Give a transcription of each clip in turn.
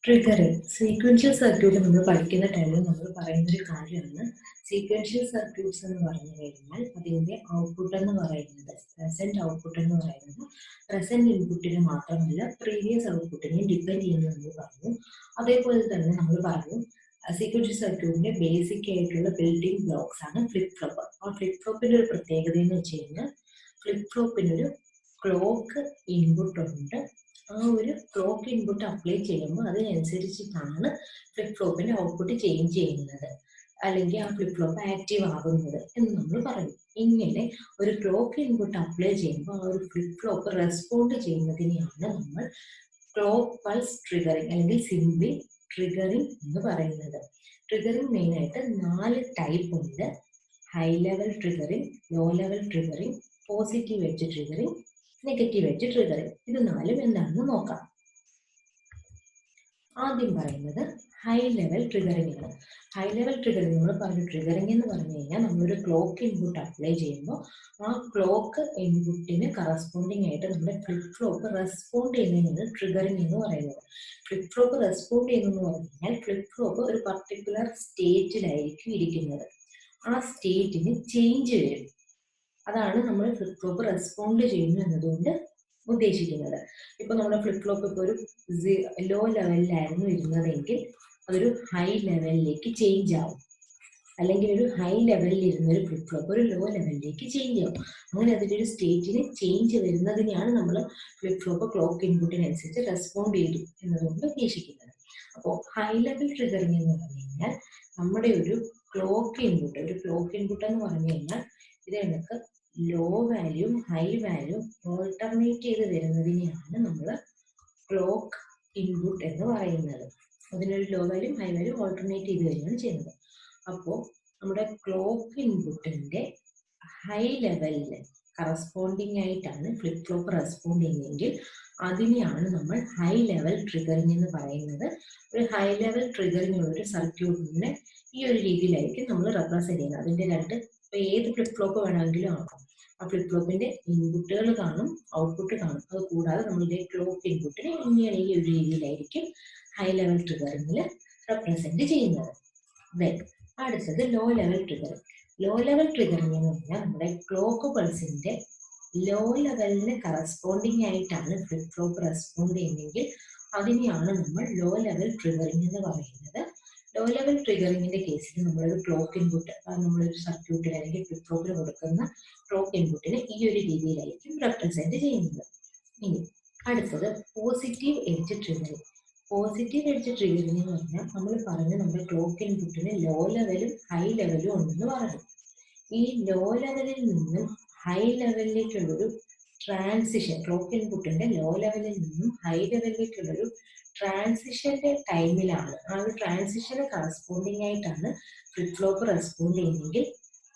Triggering sequential circuit നമ്മൾ പഠിക്കുന്ന ടൈമിൽ നമ്മൾ പറയുന്നൊരു കാര്യമാണ്. സീക്വൻഷ്യൽ സർക്യൂട്ട്സ് എന്ന് പറഞ്ഞു കഴിഞ്ഞാൽ അതിൻ്റെ ഔട്ട്പുട്ട് എന്ന് പറയുന്നത് പ്രസന്റ് ഔട്ട്പുട്ട് എന്ന് പറയുന്നത് പ്രസന്റ് ഇൻപുട്ടിന് മാത്രമല്ല പ്രീവിയസ് ഔട്ട്പുട്ടിനെയും ഡിപ്പെൻഡ് ചെയ്യുന്നതെന്ന് പറഞ്ഞു. അതേപോലെ തന്നെ നമ്മൾ പറഞ്ഞു സീക്വൻഷ്യൽ സർക്യൂട്ടിന്റെ ബേസിക് ആയിട്ടുള്ള ബിൽഡിംഗ് ബ്ലോക്സ് ആണ് ഫ്ലിപ്പ് ഫ്ലോപ്പ്. ആ ഫ്ലിപ്പ് ഫ്ലോപ്പിന്റെ ഒരു പ്രത്യേകത എന്ന് വെച്ച് കഴിഞ്ഞാൽ ഫ്ലിപ്പ് ഫ്ലോപ്പിനൊരു ക്ലോക്ക് ഇൻപുട്ട് ഉണ്ട്. ആ ഒരു ക്ലോക്ക് ഇൻപുട്ട് അപ്ലൈ ചെയ്യുമ്പോൾ അതിനനുസരിച്ചിട്ടാണ് ഫ്ലിപ്പ് ഫ്ലോപ്പിന്റെ ഔട്ട്പുട്ട് ചേഞ്ച് ചെയ്യുന്നത്, അല്ലെങ്കിൽ ആ ഫ്ലിപ്പ് ഫ്ലോപ്പ് ആക്റ്റീവ് ആകുന്നത് എന്ന് നമ്മൾ പറയും. ഇങ്ങനെ ഒരു ക്ലോക്ക് ഇൻപുട്ട് അപ്ലൈ ചെയ്യുമ്പോൾ ആ ഒരു ഫ്ലിപ്പ് ഫ്ലോപ്പ് റെസ്പോണ്ട് ചെയ്യുന്നതിനെയാണ് നമ്മൾ ക്ലോക്ക് പൾസ് ട്രിഗറിങ് അല്ലെങ്കിൽ സിംപ്ലി ട്രിഗറിങ് എന്ന് പറയുന്നത്. ട്രിഗറിങ് മെയിൻ ആയിട്ട് 4 ടൈപ്പ് ഉണ്ട്: high level triggering, low level triggering, positive edge triggering, negative edge triggering. ഇത് 4 എന്താണെന്ന് നോക്കാം. ആദ്യം പറയുന്നത് ഹൈ ലെവൽ ട്രിഗറിങ് ആണ്. ഹൈ ലെവൽ ട്രിഗറിങ് നമ്മൾ പറഞ്ഞു, ട്രിഗറിങ് എന്ന് പറഞ്ഞു കഴിഞ്ഞാൽ നമ്മളൊരു ക്ലോക്ക് ഇൻപുട്ട് അപ്ലൈ ചെയ്യുമ്പോൾ ആ ക്ലോക്ക് ഇൻപുട്ടിന് കറസ്പോണ്ടിങ് ആയിട്ട് നമ്മുടെ ഫ്ലിപ്പ് ഫ്ലോപ്പ് റെസ്പോണ്ട് ചെയ്യുന്നതിനാണ് ട്രിഗറിങ് എന്ന് പറയുന്നത്. ഫ്ലിപ്പ് ഫ്ലോപ്പ് റെസ്പോണ്ട് ചെയ്യുന്നതെന്ന് പറഞ്ഞു കഴിഞ്ഞാൽ ഫ്ലിപ്പ് ഫ്ലോപ്പ് ഒരു പർട്ടിക്കുലർ സ്റ്റേറ്റിലായിരിക്കും ഇരിക്കുന്നത്. ആ സ്റ്റേറ്റിന് ചേഞ്ച് വരും. അതാണ് നമ്മൾ ഫ്ലിപ്പ് ഫ്ലോപ്പ് റെസ്പോണ്ട് ചെയ്യുന്നു എന്നതുകൊണ്ട് ഉദ്ദേശിക്കുന്നത്. ഇപ്പൊ നമ്മുടെ ഫ്ലിപ്പ് ഫ്ലോപ്പ് ഇപ്പോൾ ഒരു ലോ ലെവലിലായിരുന്നു ഇരുന്നതെങ്കിൽ അതൊരു ഹൈ ലെവലിലേക്ക് ചേഞ്ച് ആവും, അല്ലെങ്കിൽ ഒരു ഹൈ ലെവലിൽ ഇരുന്ന ഒരു ഫ്ലിപ്പ് ഫ്ലോപ്പ് ഒരു ലോ ലെവലിലേക്ക് ചേഞ്ച് ആവും. അങ്ങനെ അതിൻ്റെ ഒരു സ്റ്റേറ്റിന് ചേഞ്ച് വരുന്നതിനെയാണ് നമ്മൾ ഫ്ലിപ്പ് ഫ്ലോപ്പ് ക്ലോക്ക് ഇൻപുട്ടിനനുസരിച്ച് റെസ്പോണ്ട് ചെയ്തു എന്നതുകൊണ്ട് ഉദ്ദേശിക്കുന്നത്. അപ്പോൾ ഹൈ ലെവൽ ട്രിഗറിങ് എന്ന് പറഞ്ഞു കഴിഞ്ഞാൽ നമ്മുടെ ഒരു ക്ലോക്ക് ഇൻപുട്ട് എന്ന് പറഞ്ഞു കഴിഞ്ഞാൽ ഇത് നമുക്ക് ലോ വാല്യൂം ഹൈ വാല്യൂം ഓൾട്ടർനേറ്റ് ചെയ്ത് വരുന്നതിനെയാണ് നമ്മൾ ക്ലോക്ക് ഇൻപുട്ട് എന്ന് പറയുന്നത്. അതിനൊരു ലോ വാല്യൂം ഹൈ വാല്യൂം ഓൾട്ടർനേറ്റ് ചെയ്ത് വരികയാണ് ചെയ്യുന്നത്. അപ്പോൾ നമ്മുടെ ക്ലോക്ക് ഇൻപുട്ടിന്റെ ഹൈ ലെവലിൽ കറസ്പോണ്ടിങ് ആയിട്ടാണ് ഫ്ലിപ്പ് ഫ്ലോപ്പ് റെസ്പോണ്ട് ചെയ്യുന്നതെങ്കിൽ അതിനെയാണ് നമ്മൾ ഹൈ ലെവൽ ട്രിഗറിങ് എന്ന് പറയുന്നത്. ഒരു ഹൈ ലെവൽ ട്രിഗറിങ് ഉള്ള ഒരു സർക്യൂട്ടിനെ ഈ ഒരു രീതിയിലായിരിക്കും നമ്മൾ റെപ്രസെന്റ് ചെയ്യുന്നത്. അതിന്റെ രണ്ട് ഏത് ഫ്ലിപ്പ് ഫ്ലോപ്പ് വേണമെങ്കിലും ആകാം. ആ ഫ്ലിപ്പ് ഫ്ലോപ്പിന്റെ ഇൻപുട്ടുകൾ കാണും, ഔട്ട്പുട്ട് കാണും. അത് കൂടാതെ നമ്മളുടെ ക്ലോക്ക് ഇൻപുട്ടിനെ ഇങ്ങനെ ഈ ഒരു രീതിയിലായിരിക്കും ഹൈ ലെവൽ ട്രിഗറിങ്ങിൽ റെപ്രസെന്റ് ചെയ്യുന്നത്. അടുത്തത് low level triggering. Low level triggering എന്ന് പറഞ്ഞാൽ നമ്മുടെ ക്ലോക്ക് പൾസിന്റെ ലോ ലെവലിന് കറസ്പോണ്ടിങ് ആയിട്ടാണ് ഫ്ലിപ്പ് ഫ്ലോപ്പ് റെസ്പോണ്ട് ചെയ്യുന്നതെങ്കിൽ അതിനെയാണ് നമ്മൾ ലോ ലെവൽ ട്രിഗറിങ് എന്ന് പറയുന്നത്. ലോ ലെവൽ ട്രിഗറിങ്ങിന്റെ കേസിൽ നമ്മളൊരു ക്ലോക്ക് ഇൻപുട്ട് നമ്മളൊരു സർക്യൂട്ടിൽ അല്ലെങ്കിൽ ഫ്ലിപ്പ് ഫ്ലോപ്പിൽ കൊടുക്കുന്ന ക്ലോക്ക് ഇൻപുട്ടിനെ ഈ ഒരു രീതിയിലായിരിക്കും റെപ്രസെന്റ് ചെയ്യുന്നത്. ഇനി അടുത്തത് positive edge triggering. Positive edge triggering എന്ന് പറഞ്ഞാൽ നമ്മൾ പറഞ്ഞ നമ്മുടെ ക്ലോക്ക് ഇൻപുട്ടിന് ലോ ലെവലും ഹൈ ലെവലും ഉണ്ടെന്ന് പറഞ്ഞു. ഈ ലോ ലെവലിൽ നിന്നും ഹൈ ലെവലിലേക്കുള്ളൊരു ട്രാൻസിഷൻ, ക്ലോക്ക് ഇൻപുട്ടിന്റെ ലോ ലെവലിൽ നിന്നും ഹൈ ലെവലിലേക്കുള്ളൊരു ട്രാൻസിഷന്റെ ടൈമിലാണ്, ആ ഒരു ട്രാൻസിഷന് കറസ്പോണ്ടിങ് ആയിട്ടാണ് ഫ്ലിപ്പ് ഫ്ലോപ്പ് റെസ്പോണ്ട് ചെയ്യുന്നതെങ്കിൽ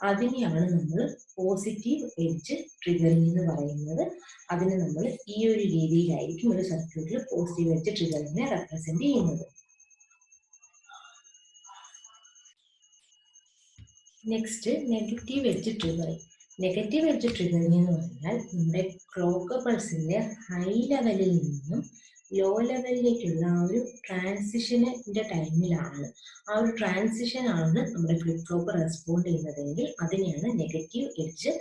അതിനെയാണ് നമ്മൾ പോസിറ്റീവ് എഡ്ജ് ട്രിഗറിങ് എന്ന് പറയുന്നത്. അതിനെ നമ്മൾ ഈ ഒരു രീതിയിലായിരിക്കും ഒരു സർക്യൂട്ടിൽ പോസിറ്റീവ് എഡ്ജ് ട്രിഗറിങ്ങിനെ റെപ്രസെന്റ് ചെയ്യുന്നത്. Next negative edge triggering. Negative edge triggering എന്ന് പറഞ്ഞാൽ നമ്മുടെ ക്ലോക്ക് പൾസിന്റെ ഹൈ ലെവലിൽ നിന്നും ലോ ലെവലിലേക്കുള്ള ആ ഒരു ട്രാൻസിഷന്റെ ടൈമിലാണ്, ആ ഒരു ട്രാൻസിഷൻ ആണ് നമ്മുടെ ഫ്ലിപ്പ് ഫ്ലോപ്പ് റെസ്പോണ്ട് ചെയ്യുന്നതെങ്കിൽ അതിനെയാണ് നെഗറ്റീവ് എഡ്ജ്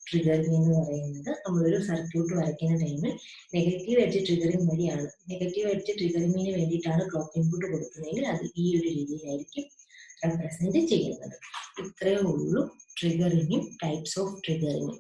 ട്രിഗറിങ് എന്ന് പറയുന്നത്. നമ്മളൊരു സർക്യൂട്ട് വരയ്ക്കുന്ന ടൈമിൽ നെഗറ്റീവ് എഡ്ജ് ട്രിഗറിങ് വഴിയാണ്, നെഗറ്റീവ് എഡ്ജ് ട്രിഗറിങ്ങിന് വേണ്ടിയിട്ടാണ് ക്ലോക്ക് ഇൻപുട്ട് കൊടുക്കുന്നതെങ്കിൽ അത് ഈ ഒരു രീതിയിലായിരിക്കും റെപ്രസെന്റ് ചെയ്യുന്നത്. ഇത്രയേ ഉള്ളൂ ട്രിഗറിങ്ങും ടൈപ്സ് ഓഫ് ട്രിഗറിങ്ങും.